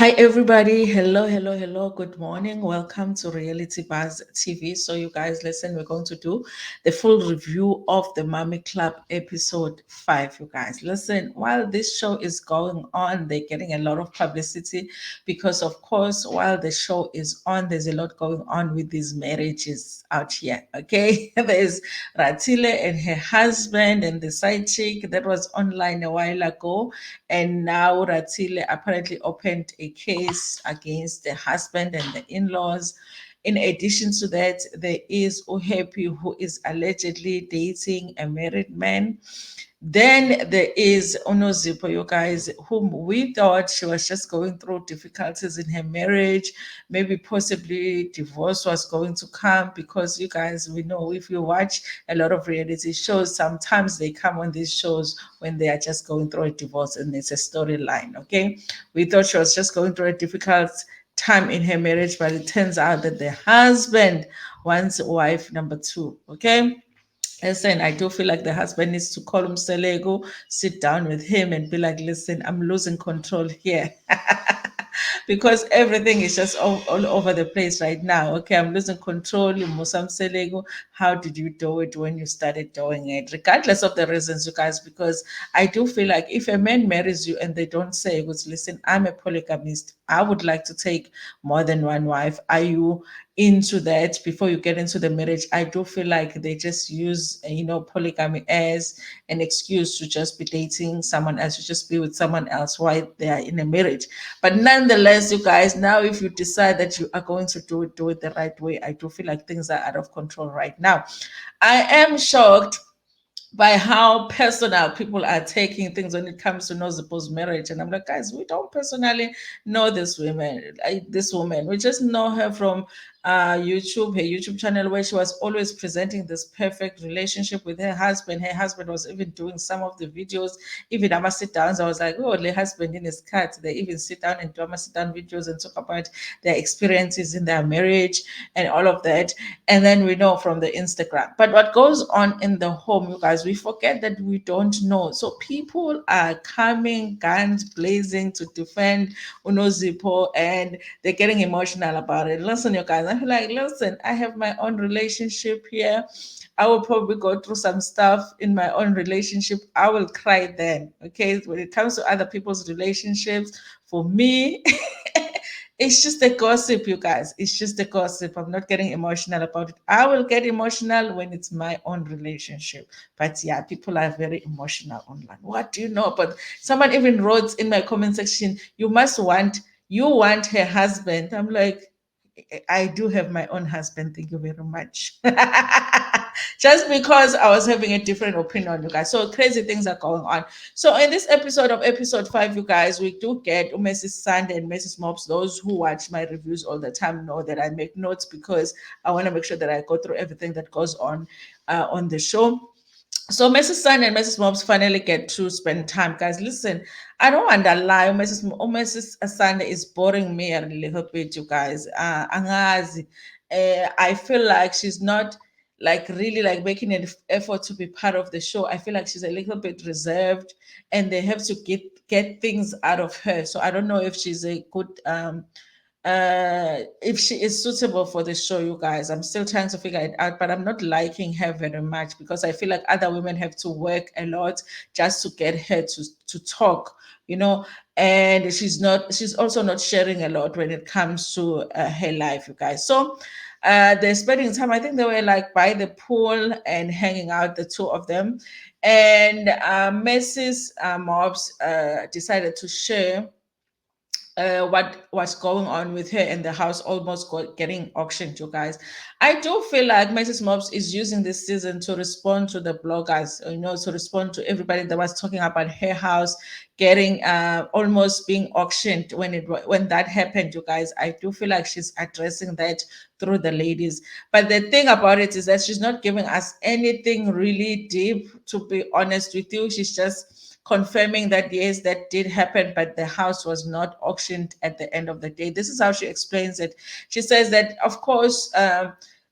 Hi, everybody. Hello, hello, hello. Good morning. Welcome to Reality Buzz TV. So, you guys, listen, we're going to do the full review of the Mommy Club episode 5. You guys, listen, while this show is going on, they're getting a lot of publicity because, of course, while the show is on, there's a lot going on with these marriages out here. Okay, there's Ratile and her husband and the side chick that was online a while ago, and now Ratile apparently opened a case against the husband and the in-laws. In addition to that, there is Uhappy, who is allegedly dating a married man. Then there is Nozipho, you guys, whom we thought she was just going through difficulties in her marriage. Maybe possibly divorce was going to come, because you guys, we know if you watch a lot of reality shows, sometimes they come on these shows when they are just going through a divorce and it's a storyline. Okay. We thought she was just going through a difficult time in her marriage, but it turns out that the husband wants wife number two. Okay. Listen, I do feel like the husband needs to call him Selego, sit down with him and be like, listen, I'm losing control here. Because everything is just all over the place right now. Okay, I'm losing control. Musam Selego, how did you do it when you started doing it? Regardless of the reasons, you guys, because I do feel like if a man marries you and they don't say, listen, I'm a polygamist, I would like to take more than one wife. Are you into that before you get into the marriage? I do feel like they just use polygamy as an excuse to just be dating someone else, to just be with someone else while they are in a marriage. But nonetheless, you guys, now if you decide that you are going to do it the right way, I do feel like things are out of control right now. I am shocked by how personal people are taking things when it comes to Nozipho's marriage. And I'm like, guys, we don't personally know this woman. We just know her from YouTube, her YouTube channel, where she was always presenting this perfect relationship with her husband. Her husband was even doing some of the videos. Even Ama sit downs, I was like, oh, the husband in his cut. They even sit down and do Ama sit down videos and talk about their experiences in their marriage and all of that. And then we know from the Instagram. But what goes on in the home, you guys, we forget that we don't know. So people are coming guns blazing to defend Unozipho, and they're getting emotional about it. Listen, you guys, I feel like, listen, I have my own relationship here. I will probably go through some stuff in my own relationship. I will cry then. Okay. When it comes to other people's relationships, for me, it's just a gossip, you guys. It's just a gossip. I'm not getting emotional about it. I will get emotional when it's my own relationship. But yeah, people are very emotional online. What do you know? But someone even wrote in my comment section, you want her husband. I'm like, I do have my own husband. Thank you very much. Just because I was having a different opinion, you guys. So crazy things are going on. So in this episode of episode 5, you guys, we do get Mrs. Sand and Mrs. Mops. Those who watch my reviews all the time know that I make notes because I want to make sure that I go through everything that goes on the show. So Mrs. Sun and Mrs. Mops finally get to spend time. Guys, listen, I don't want to lie. Mrs. Sun is boring me a little bit, you guys. Angazi. I feel like she's not like really like making an effort to be part of the show. I feel like she's a little bit reserved, and they have to get things out of her. So I don't know if she's a good if she is suitable for the show, you guys. I'm still trying to figure it out, but I'm not liking her very much because I feel like other women have to work a lot just to get her to talk, you know. And she's also not sharing a lot when it comes to her life, you guys. So they're spending time. I think they were like by the pool and hanging out, the two of them. And Mrs. Mobs decided to share what was going on with her, and the house almost getting auctioned, you guys. I do feel like Mrs. Mobs is using this season to respond to the bloggers, to respond to everybody that was talking about her house getting almost being auctioned when that happened, you guys. I do feel like she's addressing that through the ladies. But the thing about it is that she's not giving us anything really deep, to be honest with you. She's just confirming that yes, that did happen, but the house was not auctioned at the end of the day. This is how she explains it. She says that, of course,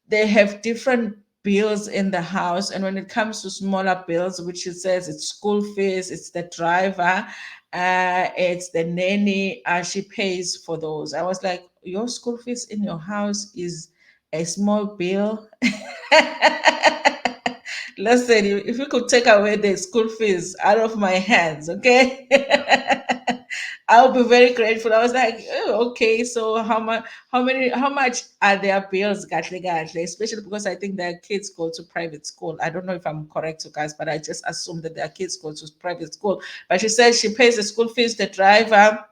they have different bills in the house, and when it comes to smaller bills, which she says it's school fees, it's the driver, It's the nanny. She pays for those. I was like, your school fees in your house is a small bill. Listen, if you could take away the school fees out of my hands, okay? I'll be very grateful. I was like, oh, okay, so how much are their bills, gatle gatle? Especially because I think their kids go to private school. I don't know if I'm correct, you guys, but I just assume that their kids go to private school. But she said she pays the school fees, the driver,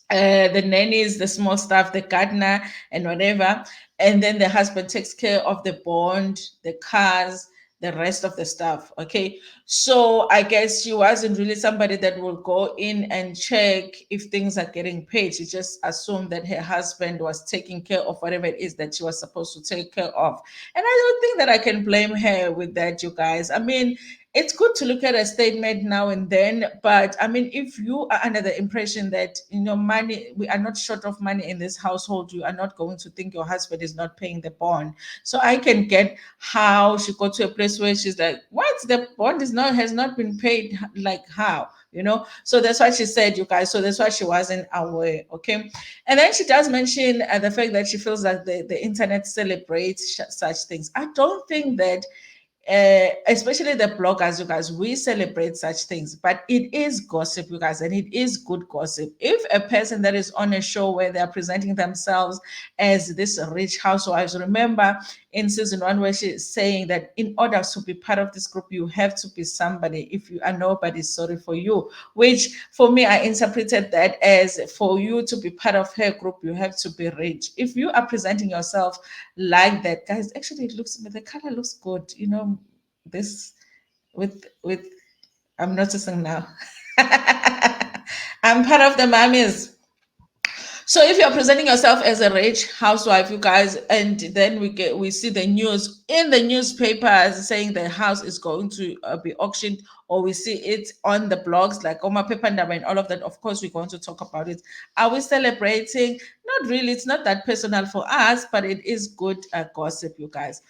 the nannies, the small staff, the gardener, and whatever. And then the husband takes care of the bond, the cars, the rest of the stuff. Okay. So I guess she wasn't really somebody that will go in and check if things are getting paid. She just assumed that her husband was taking care of whatever it is that she was supposed to take care of. And I don't think that I can blame her with that, you guys. I mean, it's good to look at a statement now and then, but I mean, if you are under the impression that money, we are not short of money in this household, you are not going to think your husband is not paying the bond. So I can get how she got to a place where she's like, what, the bond is not has not been paid? Like how? So that's why she said, you guys, so that's why she wasn't aware. Okay. And then she does mention the fact that she feels like the internet celebrates such things. I don't think that especially the bloggers, you guys, we celebrate such things, but it is gossip, you guys, and it is good gossip. If a person that is on a show where they're presenting themselves as this rich housewives, remember in season one where she's saying that in order to be part of this group, you have to be somebody. If you are nobody, sorry for you. Which for me, I interpreted that as for you to be part of her group, you have to be rich. If you are presenting yourself like that, guys, actually it looks, the color looks good, this with I'm noticing now. I'm part of the mummies. So if you're presenting yourself as a rich housewife, you guys, and then we see the news in the newspapers saying the house is going to be auctioned, or we see it on the blogs like Oma Pepandaba and all of that. Of course, we're going to talk about it. Are we celebrating? Not really. It's not that personal for us, but it is good gossip, you guys.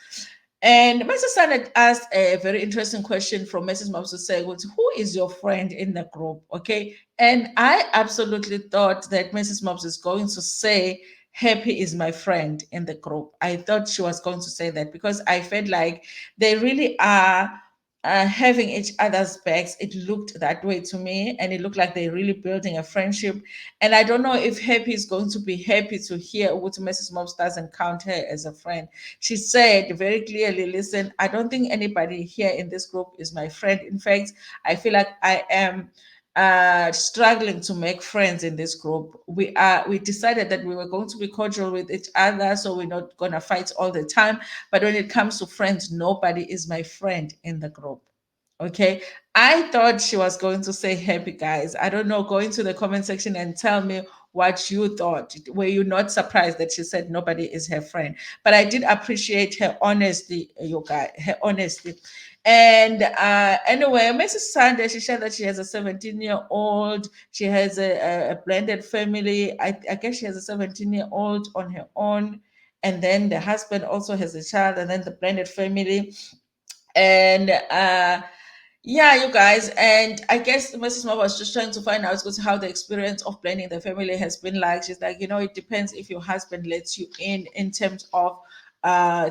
And Mrs. Sun had asked a very interesting question from Mrs. Mops to say, well, who is your friend in the group? Okay. And I absolutely thought that Mrs. Mops is going to say, Happy is my friend in the group. I thought she was going to say that because I felt like they really are having each other's backs. It looked that way to me, and it looked like they're really building a friendship. And I don't know if Happy is going to be happy to hear what Mrs. Mops doesn't count her as a friend. She said very clearly, listen, I don't think anybody here in this group is my friend. In fact, I feel like I am struggling to make friends in this group. We decided that we were going to be cordial with each other, so we're not gonna fight all the time. But when it comes to friends, nobody is my friend in the group. Okay. I thought she was going to say happy, guys. I don't know. Go into the comment section and tell me what you thought. Were you not surprised that she said nobody is her friend? But I did appreciate her honesty, you guys, her honesty. And anyway, Mrs. Sunday, she said that she has a 17-year-old. She has a blended family. I guess she has a 17-year-old on her own. And then the husband also has a child, and then the blended family. And yeah, you guys, and I guess Mrs. Ma was just trying to find out how the experience of planning the family has been like. She's like, it depends if your husband lets you in terms of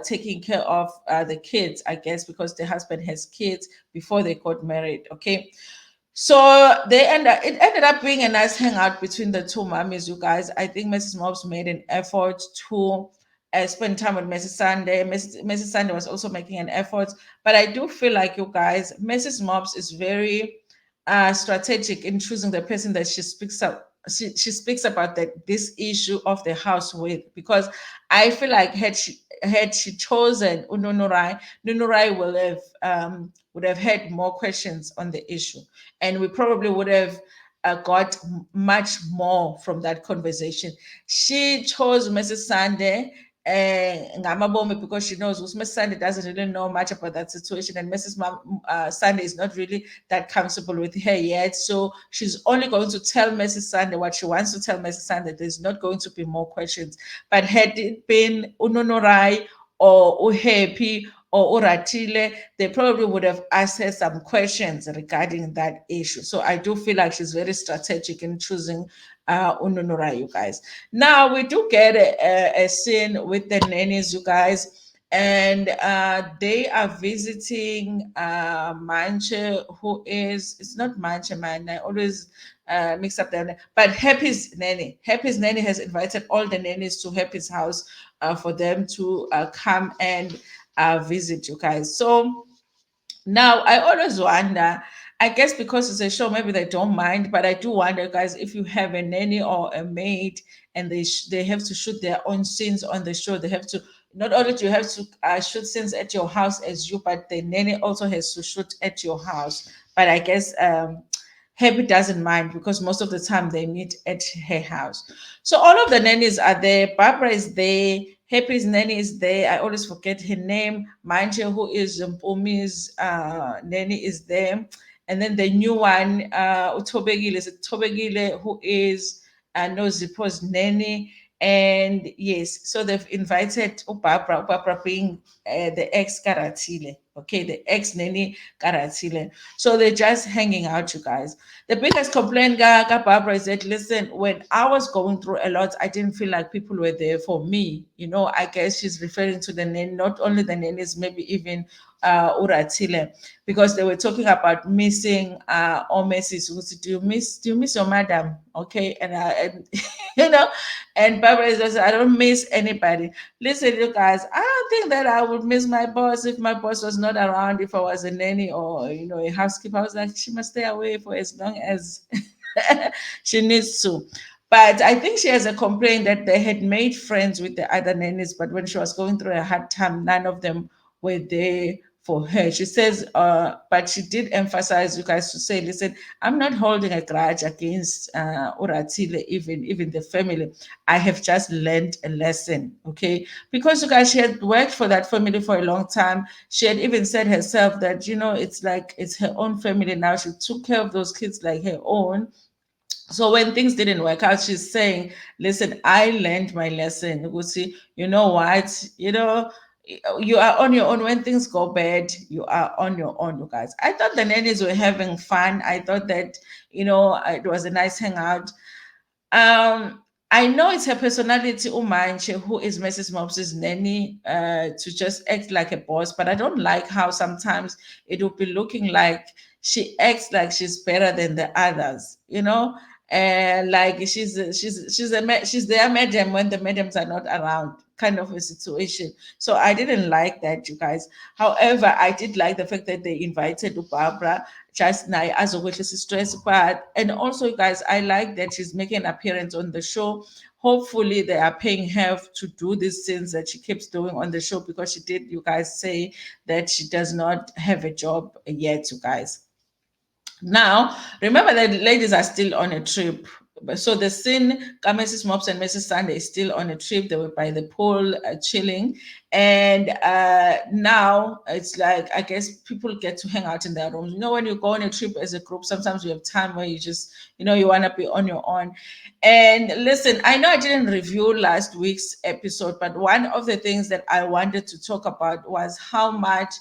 taking care of the kids, I guess, because the husband has kids before they got married. Okay. So it ended up being a nice hangout between the two mummies, you guys. I think Mrs. Mobs made an effort to spend time with Mrs. Sunday. Mrs. Sunday was also making an effort. But I do feel like, you guys, Mrs. Mobs is very strategic in choosing the person that she speaks up. She speaks about this issue of the house with, because I feel like had she chosen Ununurai, Nunurai would have had more questions on the issue, and we probably would have got much more from that conversation. She chose Mrs. Sunday ngamabomi because she knows Mrs. Sunday doesn't really know much about that situation, and Mrs. Sunday is not really that comfortable with her yet. So she's only going to tell Mrs. Sunday what she wants to tell Mrs. Sunday. There's not going to be more questions. But had it been Unonorai or Uhappy or Uratile, they probably would have asked her some questions regarding that issue. So I do feel like she's very strategic in choosing Ununura, you guys. Now we do get a scene with the nannies, you guys, and they are visiting Manche, who is, it's not Manche, man. I always mix up them, but Happy's nanny. Happy's nanny has invited all the nannies to Happy's house for them to come and visit you guys. So now, I always wonder, I guess because it's a show, maybe they don't mind, but I do wonder, guys, if you have a nanny or a maid and they have to shoot their own scenes on the show, they have to, not only do you have to shoot scenes at your house as you, but the nanny also has to shoot at your house. But I guess Happy doesn't mind because most of the time they meet at her house. So all of the nannies are there. Barbara is there. Happy's nanny is there. I always forget her name. Manje, who is Mpumi's nanny, is there. And then the new one, Utobegile, is Tobegile, who is Nozipho's nanny. And yes, so they've invited Barbara being the ex Karatile, okay, the ex nanny Karatile. So they're just hanging out, you guys. The biggest complaint, Barbara, is that listen, when I was going through a lot, I didn't feel like people were there for me. You know, I guess she's referring to the nanny, not only the nannies, maybe even Uratile, because they were talking about missing or misses. Do you miss your madam? Okay, and you know, and Barbara is just, I don't miss anybody. Listen, you guys, I don't think that I would miss my boss if my boss was not around, if I was a nanny or, a housekeeper. I was like, she must stay away for as long as she needs to. But I think she has a complaint that they had made friends with the other nannies, but when she was going through a hard time, none of them were there for her. She says, but she did emphasize, you guys, to say, listen, I'm not holding a grudge against Uratile, even the family. I have just learned a lesson, okay? Because you guys, she had worked for that family for a long time. She had even said herself that, it's like it's her own family now. She took care of those kids like her own. So when things didn't work out, she's saying, listen, I learned my lesson. Gusi, you know what? You are on your own. When things go bad, you are on your own, you guys. I thought the nannies were having fun. I thought that, it was a nice hangout. um, I know it's her personality, Umanche, who is Mrs. Mops's nanny, to just act like a boss, but I don't like how sometimes it will be looking like she acts like she's better than the others, and like she's their madam when the madams are not around, kind of a situation. So I didn't like that, you guys. However, I did like the fact that they invited Barbara just now as a witness stress part. And also, you guys, I like that she's making an appearance on the show. Hopefully, they are paying her to do these things that she keeps doing on the show, because she did, you guys, say that she does not have a job yet, you guys. Now, remember that the ladies are still on a trip. So the scene, Mrs. Mops and Mrs. Sunday is still on a trip. They were by the pool chilling. And now it's like, I guess people get to hang out in their rooms. When you go on a trip as a group, sometimes you have time where you just, you want to be on your own. And listen, I know I didn't review last week's episode, but one of the things that I wanted to talk about was how much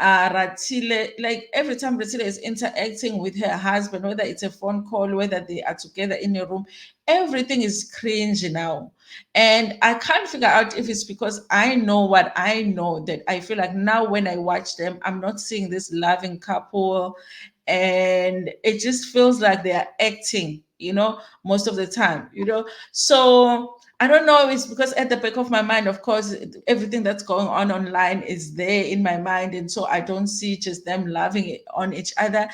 Ratile, like every time Ratile is interacting with her husband, whether it's a phone call, whether they are together in a room, everything is cringe now. And I can't figure out if it's because I know what I know, that I feel like now when I watch them, I'm not seeing this loving couple. And it just feels like they are acting, most of the time, So I don't know if it's because at the back of my mind, of course, everything that's going on online is there in my mind. And so I don't see just them loving it on each other.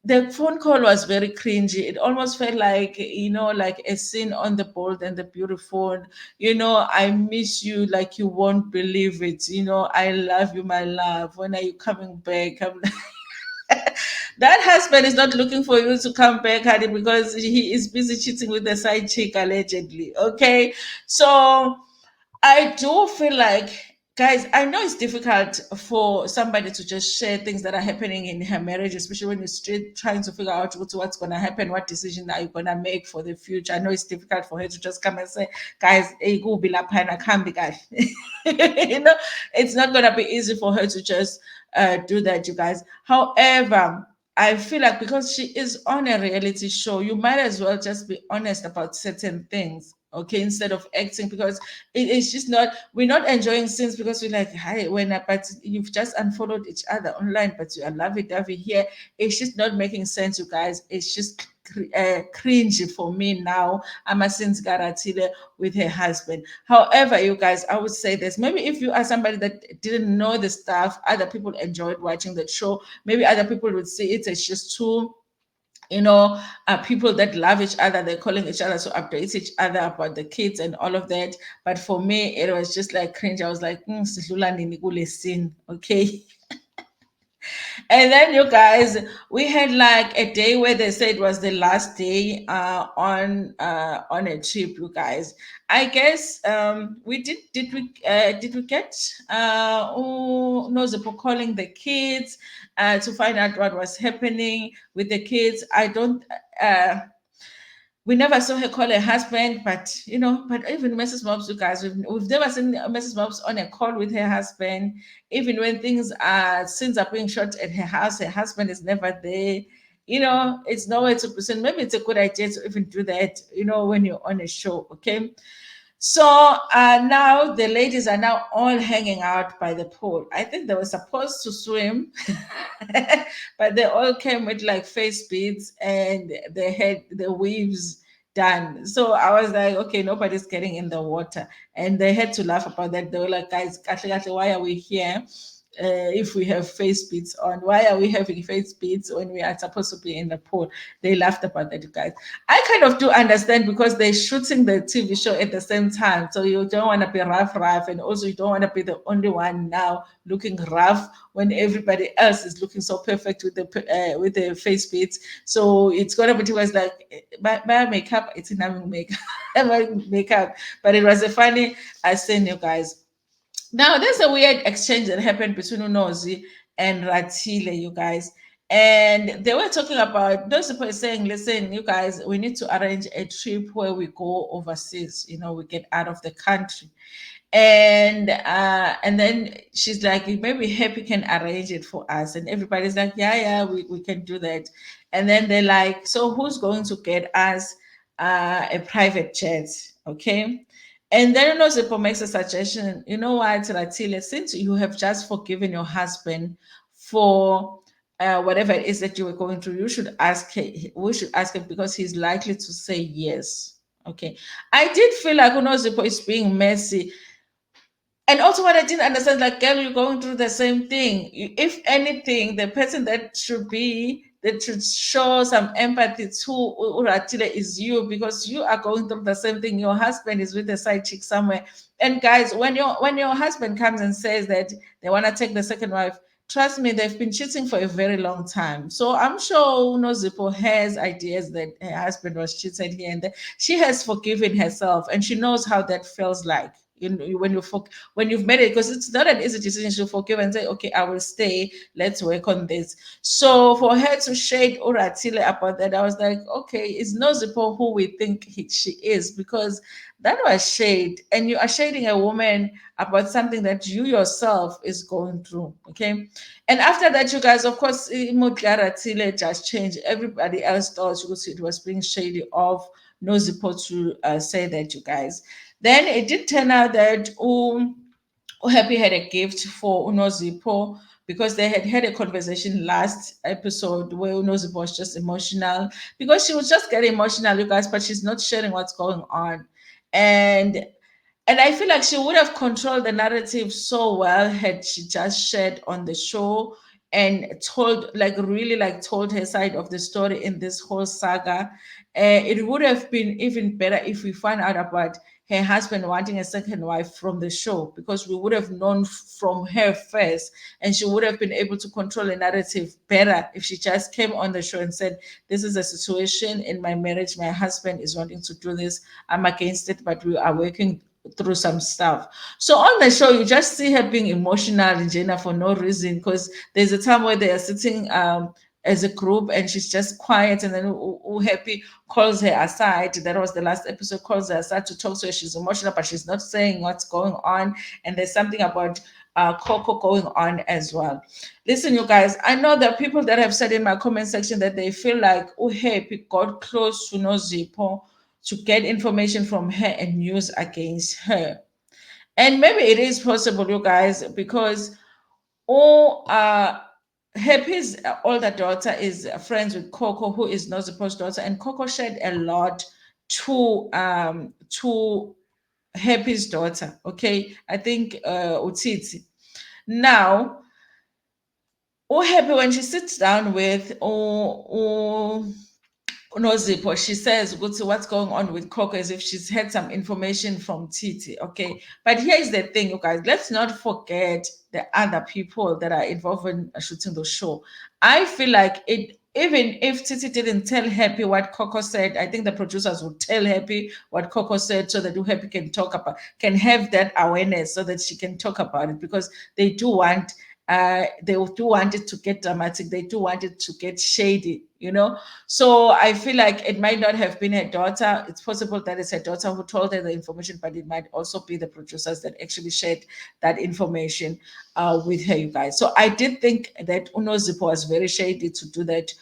The phone call was very cringy. It almost felt like, like a scene on the Bold and the Beautiful. I miss you like you won't believe it. I love you, my love. When are you coming back? That husband is not looking for you to come back, honey, because he is busy cheating with the side chick, allegedly. Okay. So I do feel like Guys, I know it's difficult for somebody to just share things that are happening in her marriage, especially when you're straight trying to figure out what's going to happen, what decision are you going to make for the future. I know it's difficult for her to just come and say, guys, hey, go be la pana, can't be guys. You know, it's not going to be easy for her to just do that, you guys. However, I feel like because she is on a reality show, you might as well just be honest about certain things, okay, instead of acting, because it's just not, we're not enjoying scenes because we're like, hi, but you've just unfollowed each other online, but you are lovey-dovey here. It's just not making sense, you guys. It's just cringy for me now. I'm a since Garatile with her husband. However, you guys, I would say this. Maybe if you are somebody that didn't know the stuff, other people enjoyed watching the show. Maybe other people would see it as just too, people that love each other, they're calling each other to update each other about the kids and all of that. But for me, it was just like cringe. I was like, "Sidlula nini kule scene," okay. And then you guys, we had like a day where they said it was the last day on a trip, you guys. I guess we did we get Nozipho calling the kids to find out what was happening with the kids. I don't uh we never saw her call her husband, but but even Mrs. Mobs, you guys, we've never seen Mrs. Mobs on a call with her husband. Even when scenes are being shot at her house, her husband is never there. It's nowhere to present. Maybe it's a good idea to even do that, when you're on a show, okay? So now the ladies are now all hanging out by the pool. I think they were supposed to swim, but they all came with like face beads and they had the weaves done. So I was like, okay, nobody's getting in the water. And they had to laugh about that. They were like, guys, Kahle, Kahle, why are we here? If we have face beads on, why are we having face beads when we are supposed to be in the pool? They laughed about that, you guys. I kind of do understand because they're shooting the TV show at the same time. So you don't want to be rough, and also you don't want to be the only one now looking rough when everybody else is looking so perfect with the face beads. So it's gonna be towards like by makeup, it's in makeup, makeup. But it was a funny scene, you guys. Now, there's a weird exchange that happened between Unozi and Ratile, you guys. And they were talking about those people saying, listen, you guys, we need to arrange a trip where we go overseas, we get out of the country. And then she's like, maybe Happy can arrange it for us. And everybody's like, yeah, we can do that. And then they're like, so who's going to get us a private jet? Okay. And then Nosipo makes a suggestion. You know what, Ratile, since you have just forgiven your husband for whatever it is that you were going through, we should ask him because he's likely to say yes. Okay. I did feel like Unozipo is being messy. And also, what I didn't understand, like, girl, you're going through the same thing. If anything, the person that should show some empathy to Uratile is you, because you are going through the same thing. Your husband is with a side chick somewhere. And guys, when your husband comes and says that they want to take the second wife, trust me, they've been cheating for a very long time. So I'm sure Nozipho has ideas that her husband was cheated here and there. She has forgiven herself, and she knows how that feels like. When you've made it, because it's not an easy decision to forgive and say, okay, I will stay, let's work on this. So for her to shade Uratile about that, I was like, okay, it's Nozipho who we think she is, because that was shade, and you are shading a woman about something that you yourself is going through. Okay. And after that, you guys, of course, Uratile just changed. Everybody else thought it was being shady of Nozipho to say that, you guys. Then it did turn out that Happy had a gift for Unozipho, because they had had a conversation last episode where Unozipho was just emotional, because she was just getting emotional, you guys, but she's not sharing what's going on. And and I feel like she would have controlled the narrative so well had she just shared on the show and told her side of the story in this whole saga. It would have been even better if we find out about her husband wanting a second wife from the show, because we would have known from her first, and she would have been able to control the narrative better if she just came on the show and said, this is a situation in my marriage, my husband is wanting to do this, I'm against it, but we are working through some stuff. So on the show, you just see her being emotional in Jenna for no reason, because there's a time where they are sitting as a group and she's just quiet, and then Happy calls her aside. That was the last episode, calls her aside to talk to her. She's emotional, but she's not saying what's going on. And there's something about Coco going on as well. Listen, you guys, I know there are people that have said in my comment section that they feel like Happy got close to Nozipho to get information from her and use against her. And maybe it is possible, you guys, because all Happy's older daughter is friends with Coco, who is Nozipho's daughter, and Coco shared a lot to Happy's daughter. Okay, I think Utiti. Now, Happy, when she sits down with Nozipho, she says, what's going on with Coco, as if she's had some information from Titi. Okay. But here's the thing, you guys, let's not forget the other people that are involved in shooting the show. I feel like it, even if Titi didn't tell Happy what Coco said, I think the producers would tell Happy what Coco said so that Happy can talk about, can have that awareness so that she can talk about it, because they do want they do want it to get dramatic, they do want it to get shady, you know. So I feel like it might not have been her daughter. It's possible that it's her daughter who told her the information, but it might also be the producers that actually shared that information with her, you guys. So I did think that Nozipho was very shady to do that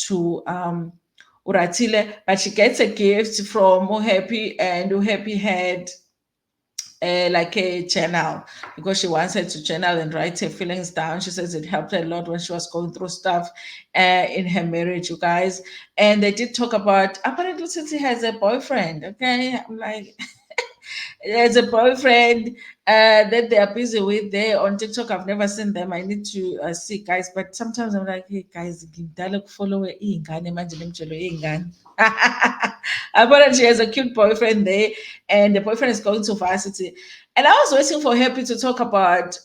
to Ratile, but she gets a gift from Happy, and Happy had like a journal, because she wants her to journal and write her feelings down. She says it helped her a lot when she was going through stuff in her marriage, you guys. And they did talk about, apparently since he has a boyfriend. Okay, I'm like, there's a boyfriend that they are busy with there on TikTok. I've never seen them. I need to see, guys. But sometimes I'm like, hey guys, follow ingane manje nimtshelo ingane. Apparently she has a cute boyfriend there, and the boyfriend is going to varsity. And I was waiting for Happy to talk about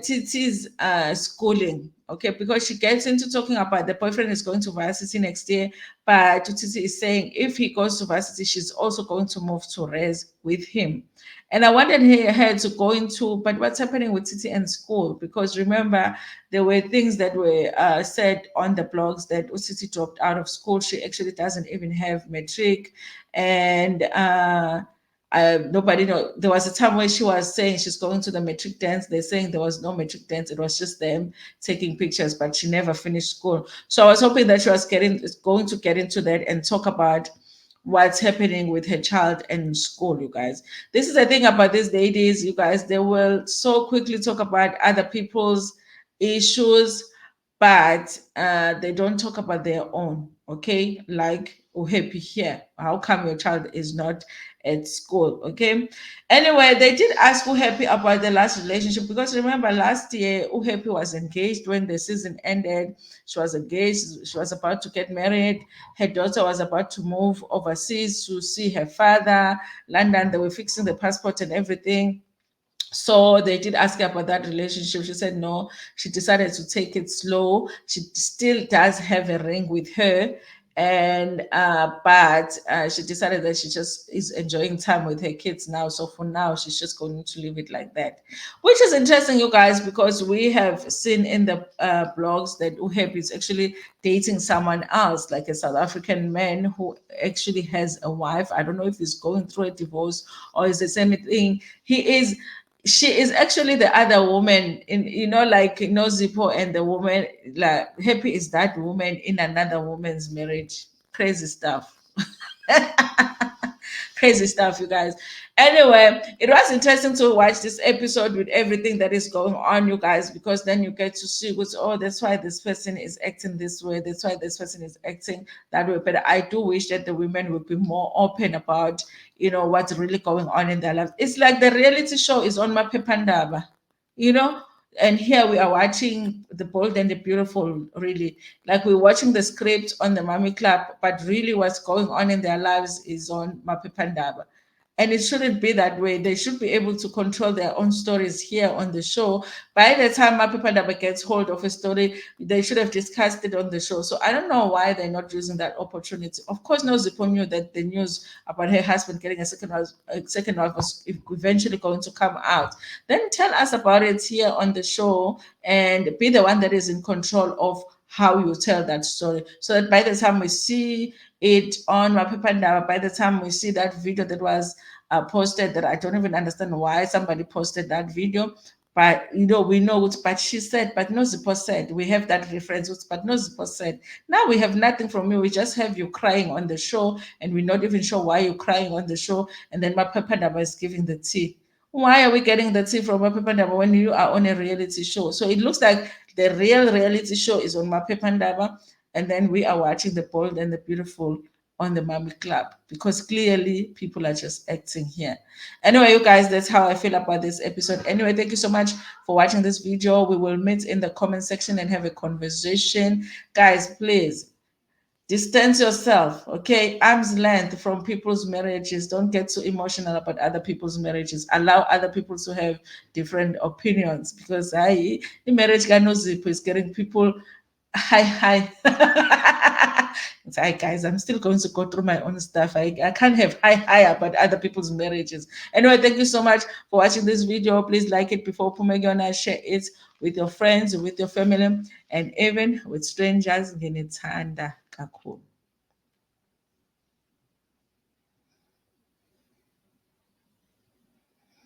Titi's schooling, okay, because she gets into talking about the boyfriend is going to varsity next year, but Titi is saying if he goes to varsity, she's also going to move to res with him. And I wanted her to go into, but what's happening with Titi and school? Because remember, there were things that were said on the blogs that Titi dropped out of school. She actually doesn't even have matric, and nobody know. There was a time where she was saying she's going to the matric dance. They're saying there was no matric dance. It was just them taking pictures, but she never finished school. So I was hoping that she was going to get into that and talk about what's happening with her child and school, you guys. This is the thing about these ladies, you guys. They will so quickly talk about other people's issues, but they don't talk about their own. Okay, like Happy here. How come your child is not at school? Okay. Anyway, they did ask Happy about the last relationship, because remember last year Happy was engaged when the season ended. She was engaged. She was about to get married. Her daughter was about to move overseas to see her father, London. They were fixing the passport and everything. So they did ask her about that relationship. She said no. She decided to take it slow. She still does have a ring with her, and but she decided that she just is enjoying time with her kids now. So for now, she's just going to leave it like that, which is interesting, you guys, because we have seen in the blogs that Uheb is actually dating someone else, like a South African man who actually has a wife. I don't know if he's going through a divorce or is the same thing. He is, she is actually the other woman in, you know, like Nozipho and the woman, like Happy is that woman in another woman's marriage. Crazy stuff. Crazy stuff, you guys. Anyway, it was interesting to watch this episode with everything that is going on, you guys, because then you get to see what's, oh, that's why this person is acting this way, that's why this person is acting that way. But I do wish that the women would be more open about, you know, what's really going on in their lives. It's like the reality show is on my Pepandaba, you know. And here we are watching the bold and the beautiful, really. Like we're watching the script on the Mommy Club, but really what's going on in their lives is on Mapepandaba. And it shouldn't be that way. They should be able to control their own stories here on the show. By the time Mapepandaba gets hold of a story, they should have discussed it on the show. So I don't know why they're not using that opportunity. Of course, Nozipho knew that the news about her husband getting a second wife was eventually going to come out. Then tell us about it here on the show and be the one that is in control of how you tell that story, so that by the time we see it on Mapepandaba, by the time we see that video that was posted, that I don't even understand why somebody posted that video. But we know what, but she said, but Nozipho said, we have that reference, but Nozipho said. Now we have nothing from you. We just have you crying on the show, and we're not even sure why you're crying on the show. And then Mapepandaba is giving the tea. Why are we getting the tea from Mapepandaba when you are on a reality show? So it looks like the real reality show is on Mapepandaba, and then we are watching the bold and the beautiful on the Mommy Club, because clearly people are just acting here. Anyway, you guys, that's how I feel about this episode. Anyway, thank you so much for watching this video. We will meet in the comment section and have a conversation. Guys, please distance yourself, okay? Arm's length from people's marriages. Don't get too emotional about other people's marriages. Allow other people to have different opinions, because the marriage guy Nozipho is getting people hi. It's hi guys, I'm still going to go through my own stuff. I can't have hi about other people's marriages. Anyway, thank you so much for watching this video. Please like it before Pumegona, share it with your friends, with your family, and even with strangers. Nginethanda kakhulu.